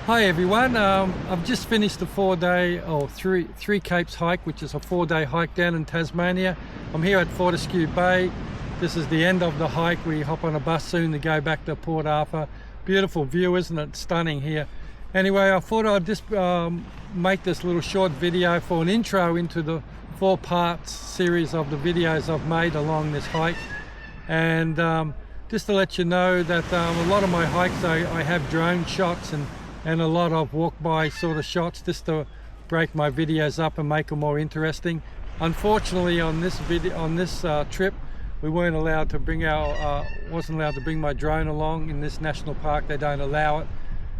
Hi everyone, I've just finished the 4-day or three Capes hike, which is a 4-day hike down in Tasmania. I'm here at Fortescue Bay. This is the end of the hike. We hop on a bus soon to go back to Port Arthur. Beautiful view, isn't it? Stunning here. Anyway, I thought I'd just make this little short video for an intro into the 4-part series of the videos I've made along this hike. And just to let you know that a lot of my hikes I have drone shots and a lot of walk-by sort of shots just to break my videos up and make them more interesting. Unfortunately, on this trip, we weren't allowed to bring wasn't allowed to bring my drone along. In this national park, they don't allow it.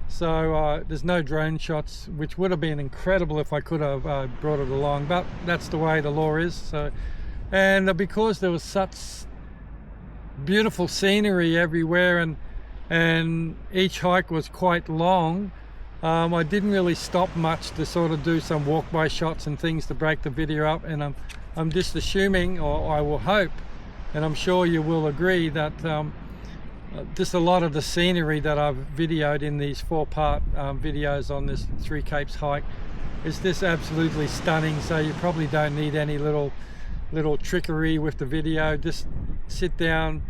So there's no drone shots, which would have been incredible if I could have brought it along. But that's the way the law is. So, and because there was such beautiful scenery everywhere, and each hike was quite long, I didn't really stop much to sort of do some walk-by shots and things to break the video up. And I'm just assuming, or I will hope, and I'm sure you will agree, that just a lot of the scenery that I've videoed in these 4-part videos on this 3 Capes hike is just absolutely stunning. So you probably don't need any little trickery with the video. Just sit down,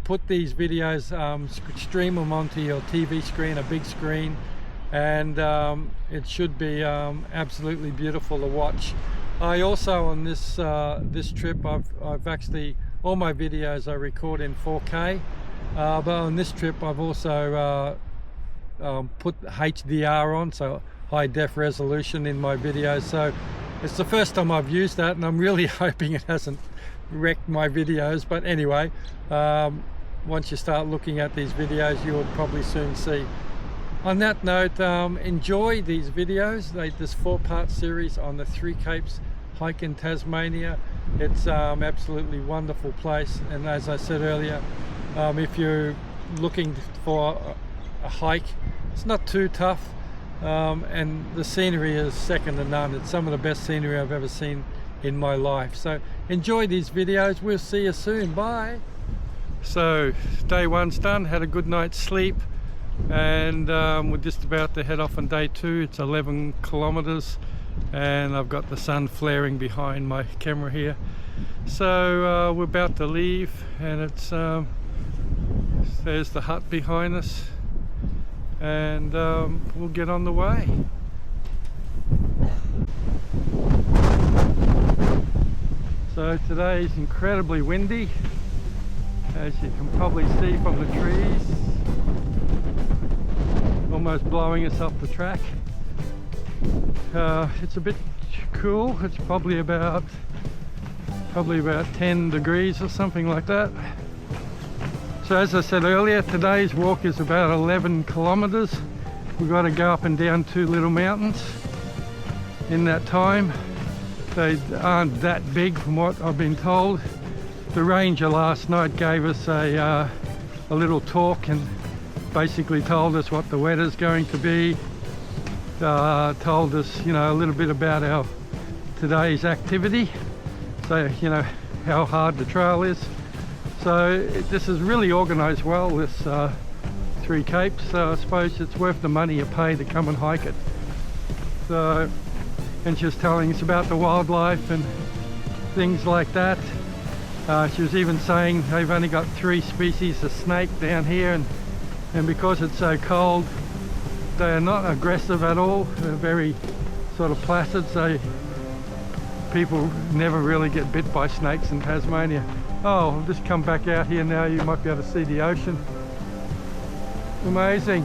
put these videos, stream them onto your TV screen, a big screen, and it should be absolutely beautiful to watch. I also, on this trip, I've actually, all my videos I record in 4K, but on this trip I've also put HDR on, so high def resolution, in my videos. So it's the first time I've used that, and I'm really hoping it hasn't wrecked my videos. But anyway, once you start looking at these videos, you will probably soon see. On that note, enjoy these videos, this 4-part series on the 3 Capes hike in Tasmania. It's absolutely wonderful place, and as I said earlier, if you're looking for a hike, it's not too tough, and the scenery is second to none. It's some of the best scenery I've ever seen in my life. So enjoy these videos. We'll see you soon. Bye. So day 1's done, had a good night's sleep, and we're just about to head off on day 2. It's 11 kilometers, and I've got the sun flaring behind my camera here. So we're about to leave, and it's there's the hut behind us, and we'll get on the way. So today is incredibly windy, as you can probably see from the trees, almost blowing us off the track. It's a bit cool. It's probably about 10 degrees or something like that. So as I said earlier, today's walk is about 11 kilometers. We've got to go up and down 2 little mountains in that time. They aren't that big from what I've been told. The ranger last night gave us a little talk and basically told us what the weather's going to be. Told us, a little bit about our today's activity. So, how hard the trail is. So this is really organised well, this 3 Capes. So I suppose it's worth the money you pay to come and hike it. So, and she was telling us about the wildlife and things like that. She was even saying they've only got 3 species of snake down here, and because it's so cold, they are not aggressive at all. They're very sort of placid, so people never really get bit by snakes in Tasmania. Oh, I'll just come back out here now. You might be able to see the ocean. Amazing.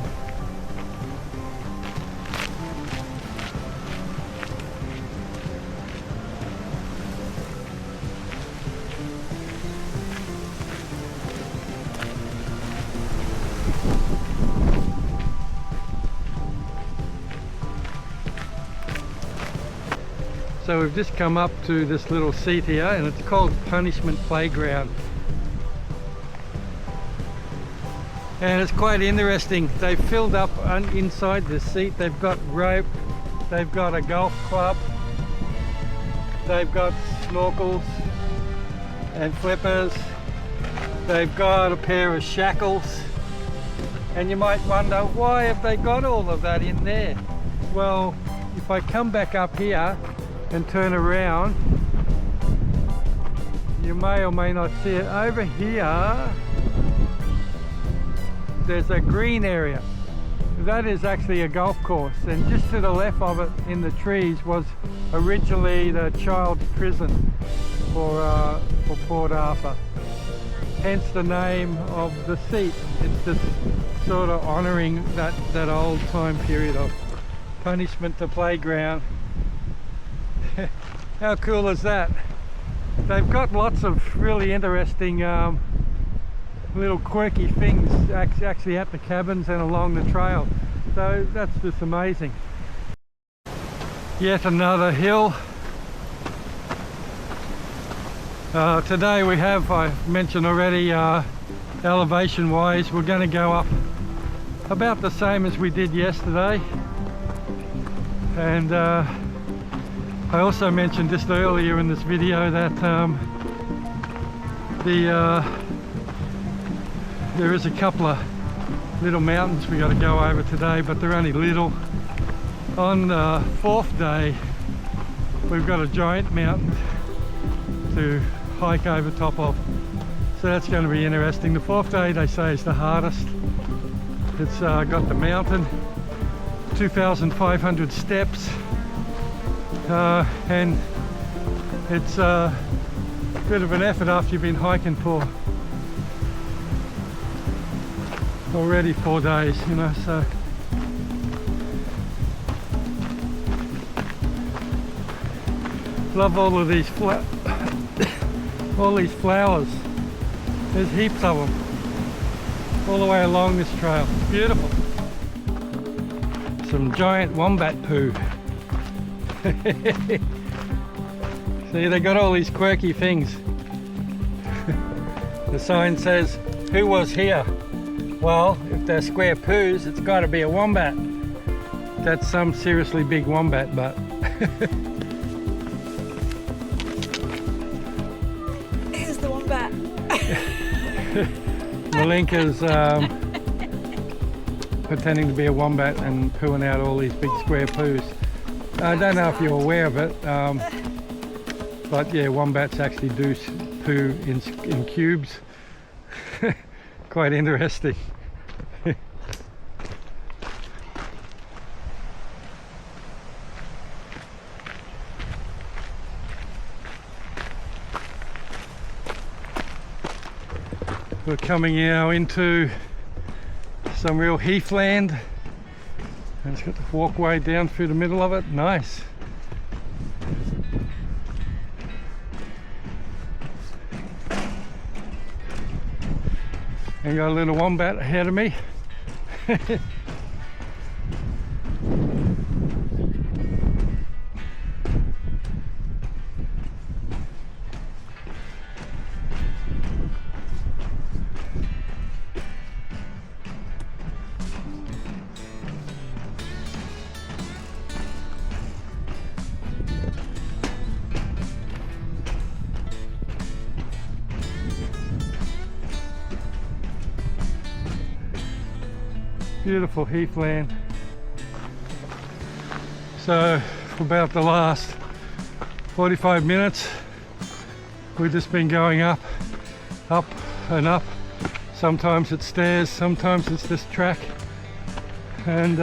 So we've just come up to this little seat here, and it's called Punishment Playground. And it's quite interesting. They've filled up inside this seat. They've got rope, they've got a golf club, they've got snorkels and flippers, they've got a pair of shackles, And you might wonder, why have they got all of that in there? Well, if I come back up here and turn around, you may or may not see it. Over here, there's a green area. That is actually a golf course, and just to the left of it in the trees was originally the child's prison for Port Arthur. Hence the name of the seat. It's just sort of honouring that old time period of punishment to playground. How cool is that? They've got lots of really interesting little quirky things actually at the cabins and along the trail, so that's just amazing. Yet another hill. Today we have, I mentioned already, elevation wise we're going to go up about the same as we did yesterday, and I also mentioned just earlier in this video that there is a couple of little mountains we got to go over today, but they're only little. On the fourth day we've got a giant mountain to hike over top of, so that's going to be interesting. The fourth day they say is the hardest. It's got the mountain, 2,500 steps, and it's a bit of an effort after you've been hiking for already 4 days, you know. So love all of these all these flowers. There's heaps of them all the way along this trail. It's beautiful. Some giant wombat poo. See, they got all these quirky things. The sign says, "Who was here?" Well, if they're square poos, it's got to be a wombat. That's some seriously big wombat butt. Here's the wombat. Malinka's pretending to be a wombat and pooing out all these big square poos. I don't know if you're aware of it, but yeah, wombats actually do poo in cubes. Quite interesting. We're coming now into some real heathland, and it's got the walkway down through the middle of it. Nice. And got a little wombat ahead of me. Beautiful heathland. So for about the last 45 minutes we've just been going up and up. Sometimes it's stairs, sometimes it's this track, and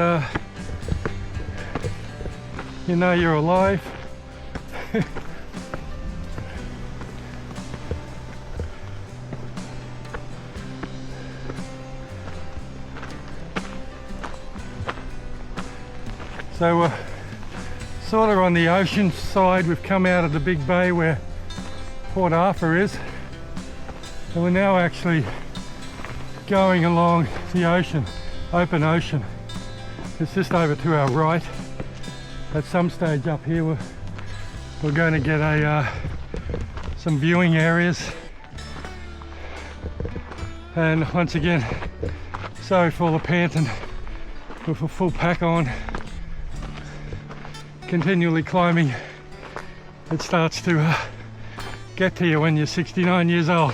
you know you're alive. So we're sort of on the ocean side. We've come out of the big bay where Port Arthur is, and we're now actually going along the ocean, open ocean. It's just over to our right. At some stage up here we're going to get some viewing areas. And once again, sorry for the panting, with a full pack on, continually climbing. It starts to get to you when you're 69 years old.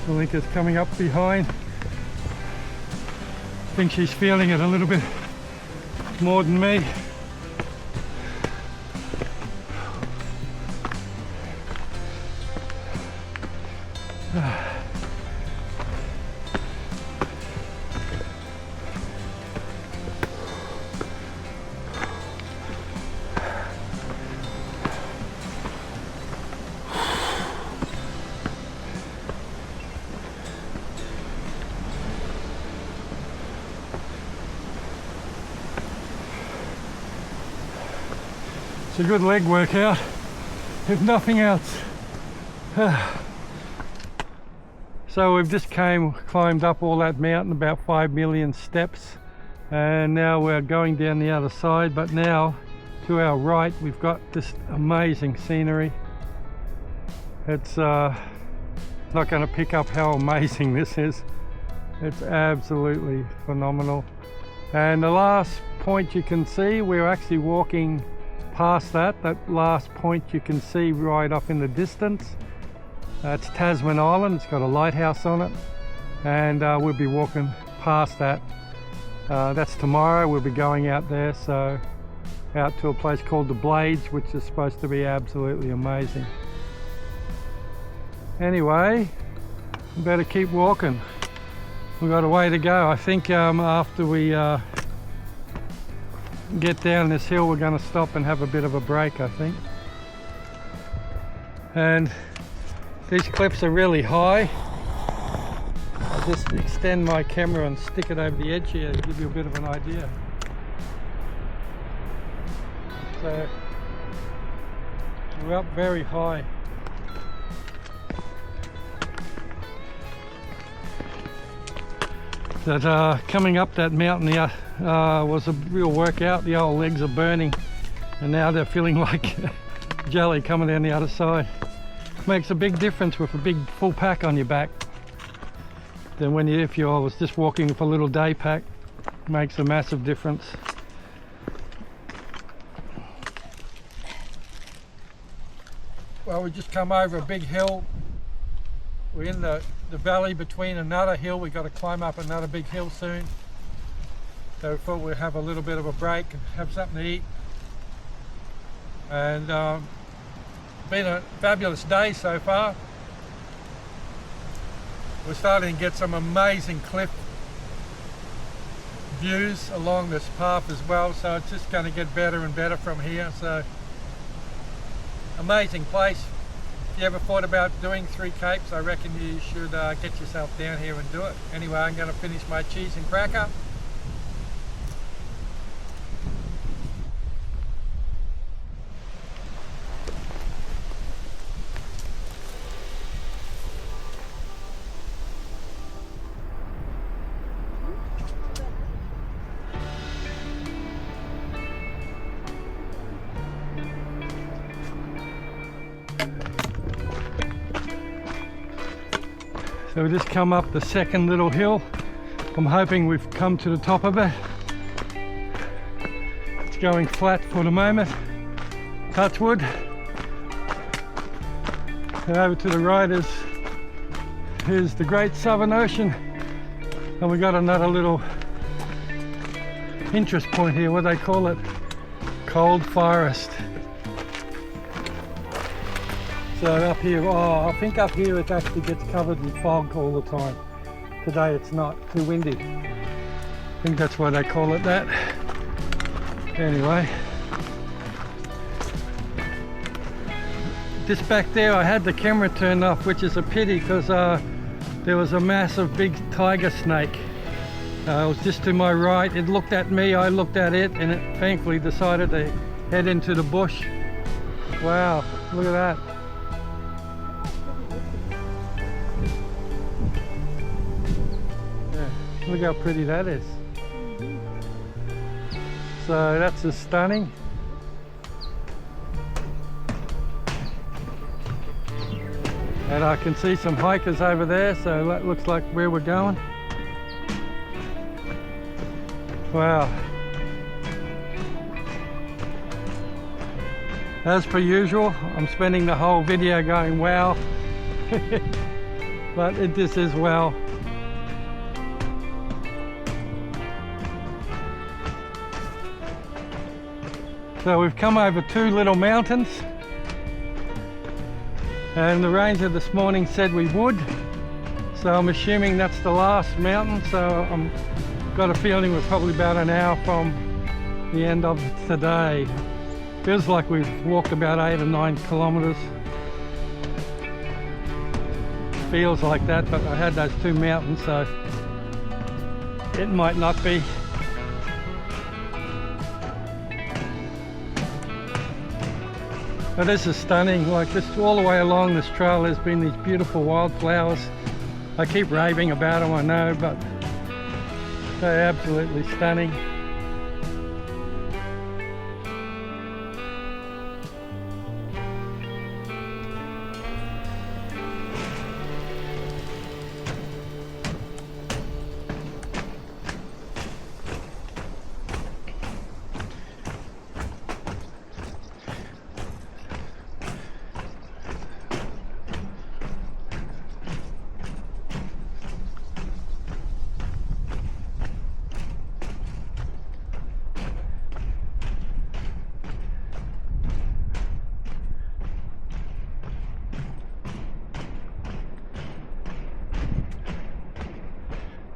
Malinka's coming up behind. I think she's feeling it a little bit more than me. It's a good leg workout, if nothing else. So we've just climbed up all that mountain, about 5 million steps, and now we're going down the other side. But now to our right we've got this amazing scenery. It's not going to pick up how amazing this is. It's absolutely phenomenal. And the last point you can see, we're actually walking past that last point you can see right off in the distance. It's Tasman Island. It's got a lighthouse on it, and we'll be walking past that. That's tomorrow. We'll be going out there, so out to a place called the Blades, which is supposed to be absolutely amazing. Anyway, we better keep walking. We've got a way to go. I think after we get down this hill, we're going to stop and have a bit of a break, I think. And these cliffs are really high. I'll just extend my camera and stick it over the edge here to give you a bit of an idea. So we're up very high. That coming up that mountain here was a real workout. The old legs are burning, and now they're feeling like jelly coming down the other side. Makes a big difference with a big full pack on your back than if you was just walking with a little day pack. Makes a massive difference. Well, we just come over a big hill. We're in the valley between another hill. We've got to climb up another big hill soon. So we thought we'd have a little bit of a break and have something to eat. And been a fabulous day so far. We're starting to get some amazing cliff views along this path as well, so it's just going to get better and better from here. So amazing place. If you ever thought about doing 3 capes, I reckon you should get yourself down here and do it. Anyway, I'm going to finish my cheese and cracker. So we just come up the second little hill. I'm hoping we've come to the top of it. It's going flat for the moment. Touch wood. And over to the right is the Great Southern Ocean. And we got another little interest point here, what they call it, Cold Forest. So up here, I think up here it actually gets covered in fog all the time. Today it's not, too windy. I think that's why they call it that. Anyway. Just back there I had the camera turned off, which is a pity because there was a massive big tiger snake. It was just to my right. It looked at me, I looked at it, and it thankfully decided to head into the bush. Wow, look at that. Look how pretty that is. So that's just stunning. And I can see some hikers over there, so that looks like where we're going. Wow. As per usual, I'm spending the whole video going wow. But this is well. So we've come over two little mountains, and the ranger this morning said we would, so I'm assuming that's the last mountain. So I'm got a feeling we're probably about an hour from the end of today. Feels like we've walked about 8 or 9 kilometers. Feels like that, but I had those two mountains, so it might not be. But this is stunning. Like, this all the way along this trail there's been these beautiful wildflowers. I keep raving about them, I know, but they're absolutely stunning.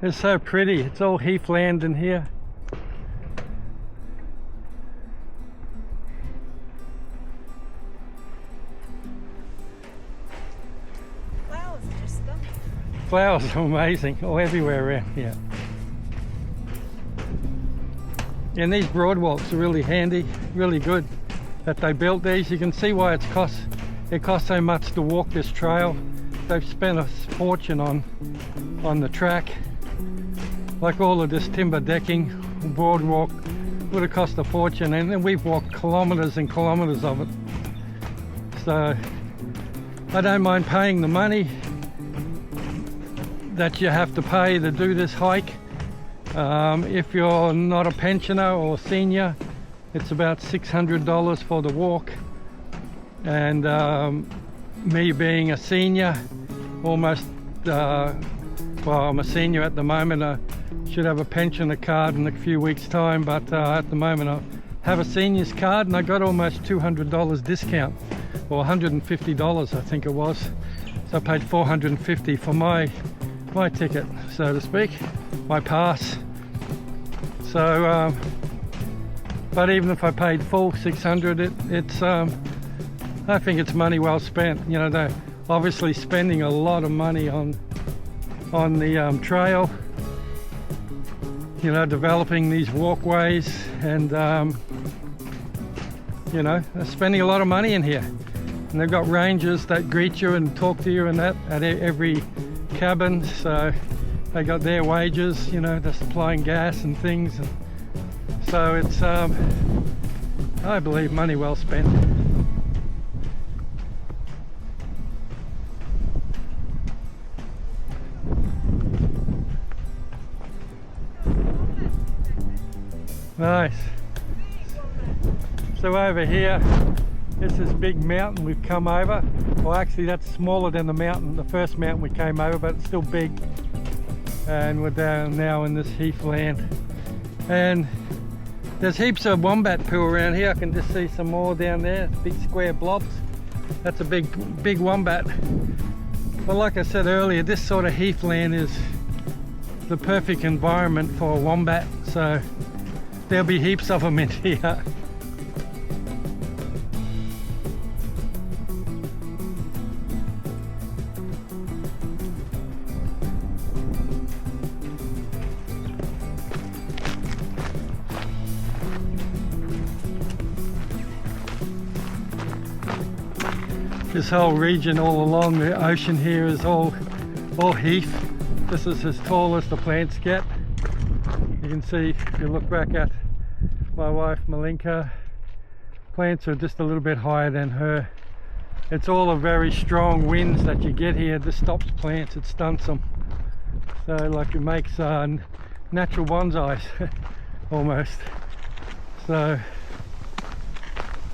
It's so pretty. It's all heathland in here. Flowers are just stunning. Flowers are amazing, all everywhere around here. And these broadwalks are really handy, really good that they built these. You can see why it costs so much to walk this trail. They've spent a fortune on the track. Like all of this timber decking, boardwalk would have cost a fortune, and then we've walked kilometers and kilometers of it. So I don't mind paying the money that you have to pay to do this hike. If you're not a pensioner or senior, it's about $600 for the walk. And me being a senior, almost, well, I'm a senior at the moment. I should have a pensioner card in a few weeks' time, but at the moment I have a senior's card, and I got almost $200 discount, or $150 I think it was. So I paid $450 for my ticket, so to speak, my pass. So but even if I paid full $600, it's I think it's money well spent. You know, they're obviously spending a lot of money on the trail, you know, developing these walkways, and you know, they're spending a lot of money in here. And they've got rangers that greet you and talk to you and that at every cabin, so they got their wages, you know, they're supplying gas and things. And so it's I believe money well spent. Nice. So over here, this is big mountain we've come over. Well, actually that's smaller than the mountain, the first mountain we came over, but it's still big. And we're down now in this heathland. And there's heaps of wombat poo around here. I can just see some more down there, big square blobs. That's a big wombat. But like I said earlier, this sort of heathland is the perfect environment for a wombat. So there'll be heaps of them in here. This whole region all along the ocean here is all heath. This is as tall as the plants get. You can see, if you look back at my wife Malinka, plants are just a little bit higher than her. It's all the very strong winds that you get here. This stops plants, it stunts them. So like it makes natural bonsais. almost. So,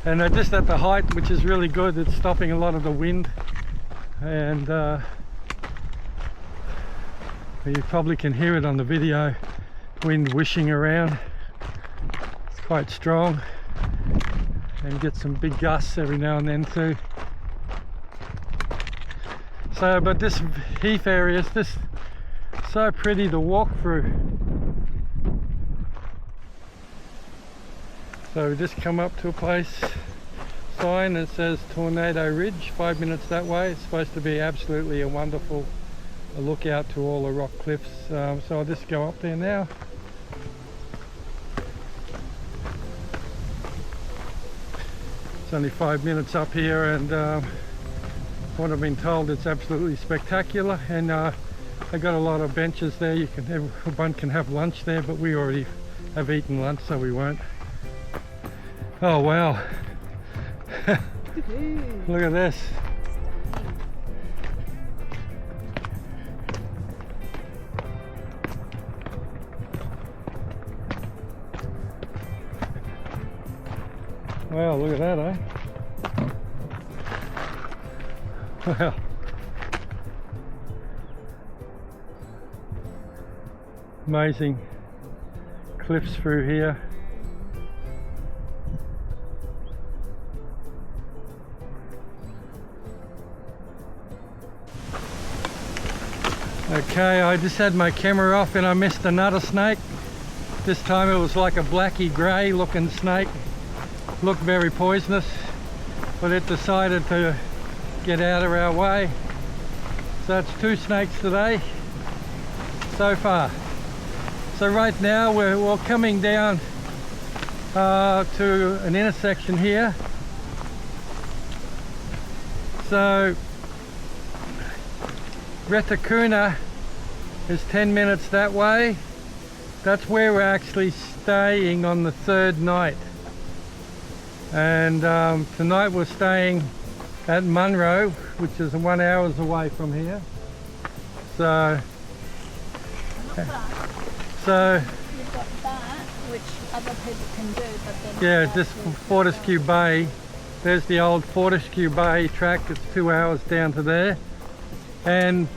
and they're just at the height, which is really good. It's stopping a lot of the wind, and you probably can hear it on the video, wind wishing around. It's quite strong, and get some big gusts every now and then too. So, but this heath area is just so pretty to walk through. So we just come up to a place, sign that says Tornado Ridge, 5 minutes that way. It's supposed to be absolutely a wonderful lookout to all the rock cliffs. So I'll just go up there now. It's only 5 minutes up here, and what I've been told, it's absolutely spectacular. And I got a lot of benches there. Everyone can have lunch there, but we already have eaten lunch, so we won't. Oh wow. Look at this. Wow, look at that, eh? Wow. Amazing cliffs through here. Okay, I just had my camera off and I missed another snake. This time it was like a blacky grey looking snake. Looked very poisonous, but it decided to get out of our way. So it's 2 snakes today so far. So right now we're coming down to an intersection here. So Retakuna is 10 minutes that way. That's where we're actually staying on the 3rd night. And tonight we're staying at Munro, which is 1 hour away from here. So You've got that, which other people can do, but then yeah, just Fortescue Bay. There's the old Fortescue Bay track. It's 2 hours down to there. And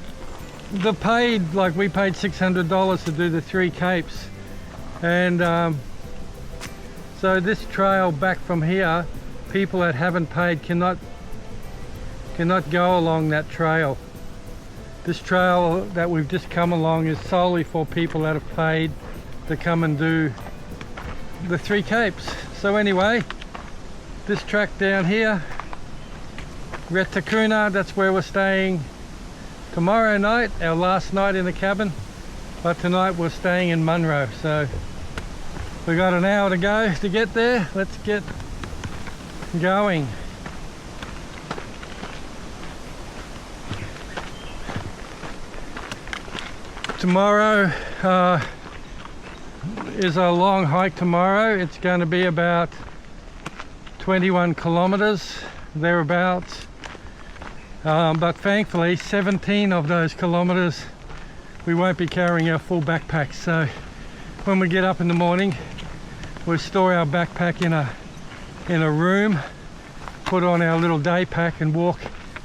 we paid $600 to do the 3 capes. And so this trail back from here, people that haven't paid cannot go along that trail. This trail that we've just come along is solely for people that have paid to come and do the 3 capes. So anyway, this track down here, Retakuna, that's where we're staying tomorrow night, our last night in the cabin. But tonight we're staying in Munro. So we got an hour to go to get there. Let's get going. Tomorrow is a long hike tomorrow. It's going to be about 21 kilometers thereabouts, but thankfully 17 of those kilometers we won't be carrying our full backpacks. So when we get up in the morning, we'll store our backpack in a room, put on our little day pack and walk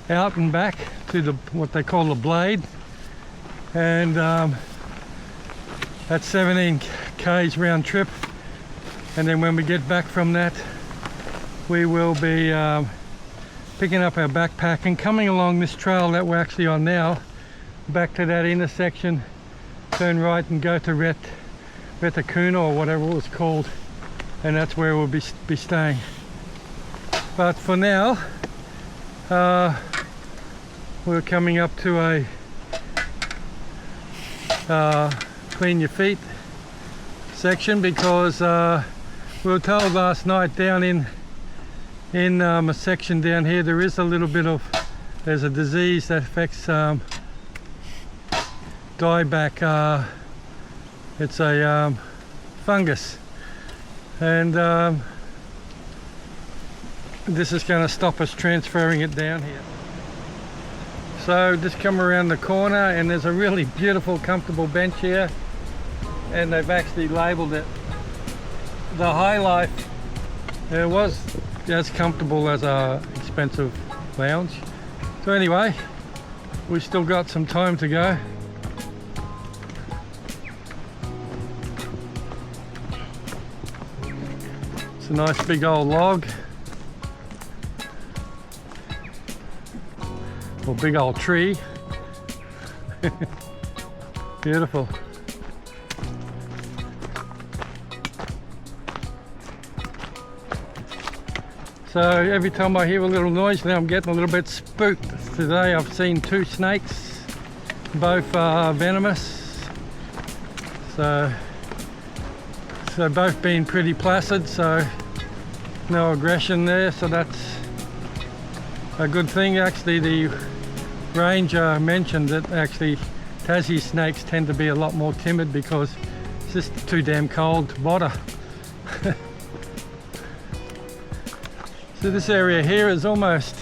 out and back to what they call the blade. And that's 17 k's round trip, and then when we get back from that, we will be picking up our backpack and coming along this trail that we're actually on now, back to that intersection, turn right and go to Retakuna or whatever it was called, and that's where we'll be staying. But for now, we're coming up to a clean your feet section, because we were told last night down in a section down here there is a little bit of, there's a disease that affects dieback. It's a fungus, and this is going to stop us transferring it down here. So just come around the corner and there's a really beautiful comfortable bench here, and they've actually labelled it the high life. It was as comfortable as a expensive lounge. So anyway, we still got some time to go. It's a nice big old log. Or big old tree. Beautiful. So every time I hear a little noise now I'm getting a little bit spooked. Today I've seen 2 snakes, both venomous. So both being pretty placid, so no aggression there, so that's a good thing. Actually the ranger mentioned that actually Tassie snakes tend to be a lot more timid because it's just too damn cold water. So this area here is almost,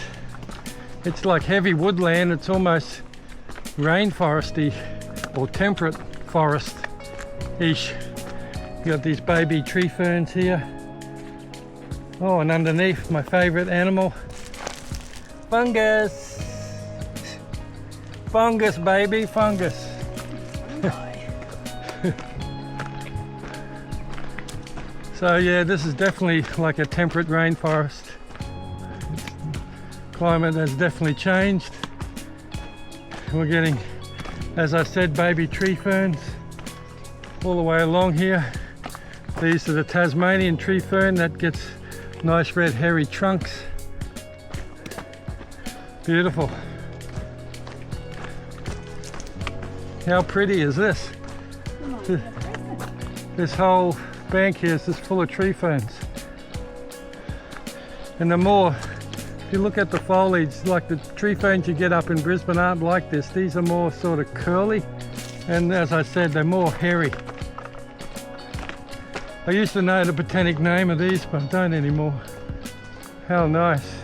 it's like heavy woodland, it's almost rainforesty or temperate forest-ish. You got these baby tree ferns here. Oh, and underneath, my favourite animal, fungus. Fungus, baby, fungus. So yeah, this is definitely like a temperate rainforest. Climate has definitely changed. We're getting, as I said, baby tree ferns all the way along here. These are the Tasmanian tree fern that gets nice red hairy trunks. Beautiful. How pretty is this? This whole bank here is just full of tree ferns. And the more, if you look at the foliage, like the tree ferns you get up in Brisbane aren't like this. These are more sort of curly, and as I said, they're more hairy. I used to know the botanic name of these, but I don't anymore. How nice.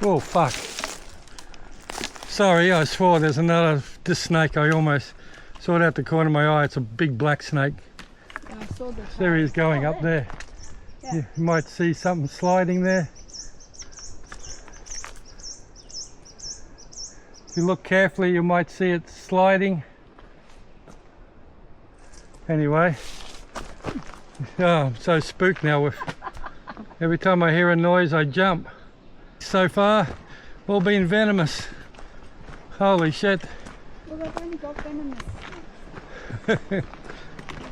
Oh fuck. Sorry, I swore there's another, this snake I almost saw it out the corner of my eye. It's a big black snake. I saw the There he is going up there. Yeah. You might see something sliding there. If you look carefully you might see it sliding. Anyway, oh, I'm so spooked now. Every time I hear a noise I jump. So far, all been venomous. Holy shit. Well, they've only got venomous snakes. They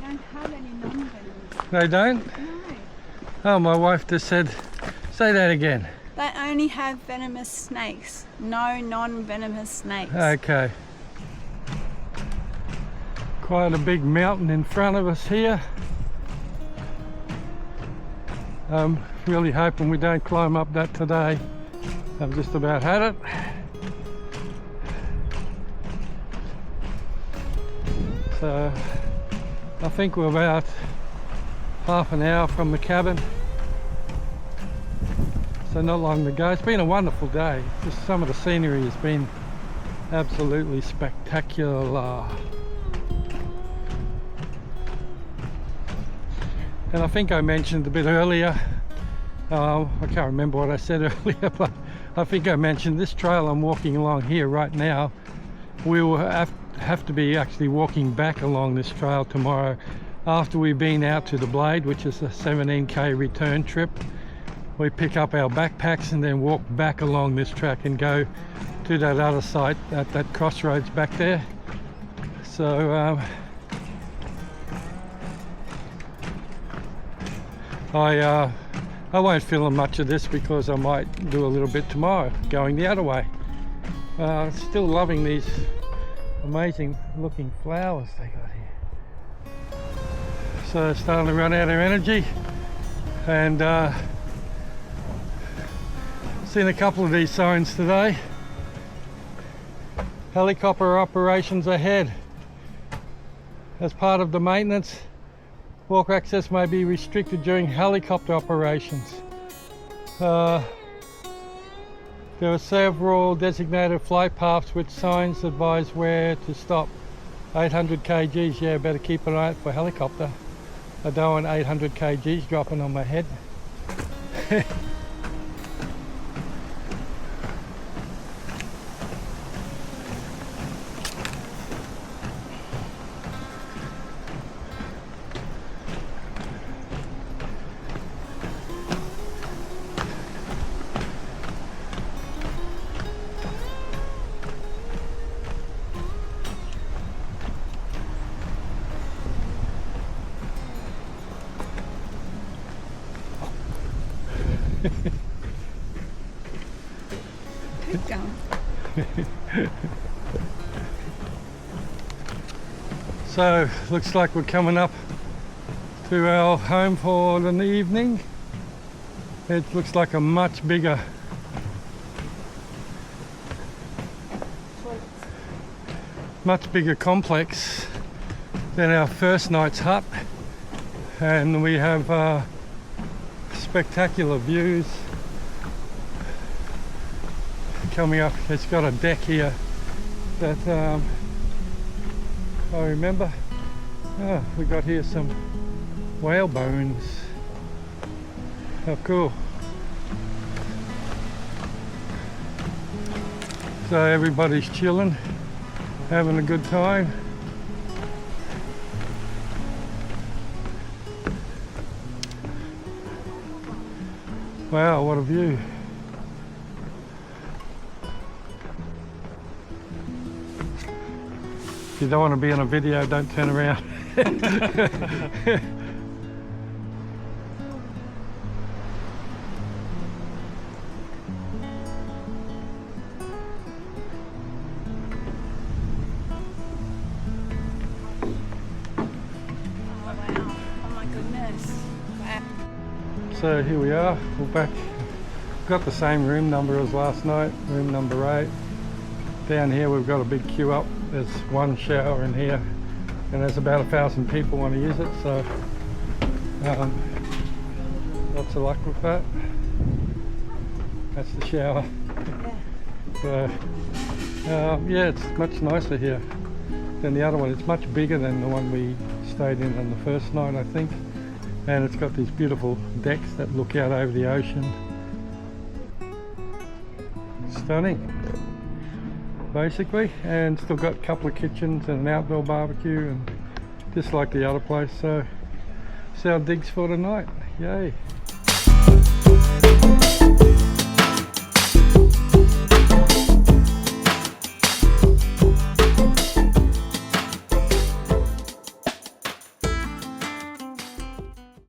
don't have any non-venomous. They don't? No. Oh, my wife just said, say that again. They only have venomous snakes, no non-venomous snakes. Okay. Quite a big mountain in front of us here. I'm really hoping we don't climb up that today. I've just about had it. So I think we're about half an hour from the cabin. So not long to go. It's been a wonderful day. Just some of the scenery has been absolutely spectacular. And I think I mentioned a bit earlier, I can't remember what I said earlier, but I think I mentioned this trail I'm walking along here right now. We will have to be actually walking back along this trail tomorrow after we've been out to the Blade, which is a 17k return trip. We pick up our backpacks and then walk back along this track and go to that other site at that crossroads back there. So I won't film much of this because I might do a little bit tomorrow going the other way. Still loving these amazing looking flowers they got here. So starting to run out of energy. and seen a couple of these signs today. Helicopter operations ahead. As part of the maintenance, walk access may be restricted during helicopter operations. There are several designated flight paths with signs advise where to stop. 800 kgs, yeah, better keep an eye out for helicopter. I don't want 800 kgs dropping on my head. Keep going. So, looks like we're coming up to our home for the evening. It looks like a much bigger complex than our first night's hut, and we have spectacular views coming up. It's got a deck here that I remember. Oh, we got here some whale bones. How cool. So everybody's chilling, having a good time. Wow, what a view. If you don't want to be in a video, don't turn around. So here we are, we're back. We've got the same room number as last night, room number 8. Down here we've got a big queue up. There's one shower in here, and there's about 1,000 people want to use it, so lots of luck with that. That's the shower. So yeah, it's much nicer here than the other one. It's much bigger than the one we stayed in on the first night, I think. And it's got these beautiful decks that look out over the ocean. Stunning, basically. And still got a couple of kitchens and an outdoor barbecue, and just like the other place. So it's our digs for tonight. Yay.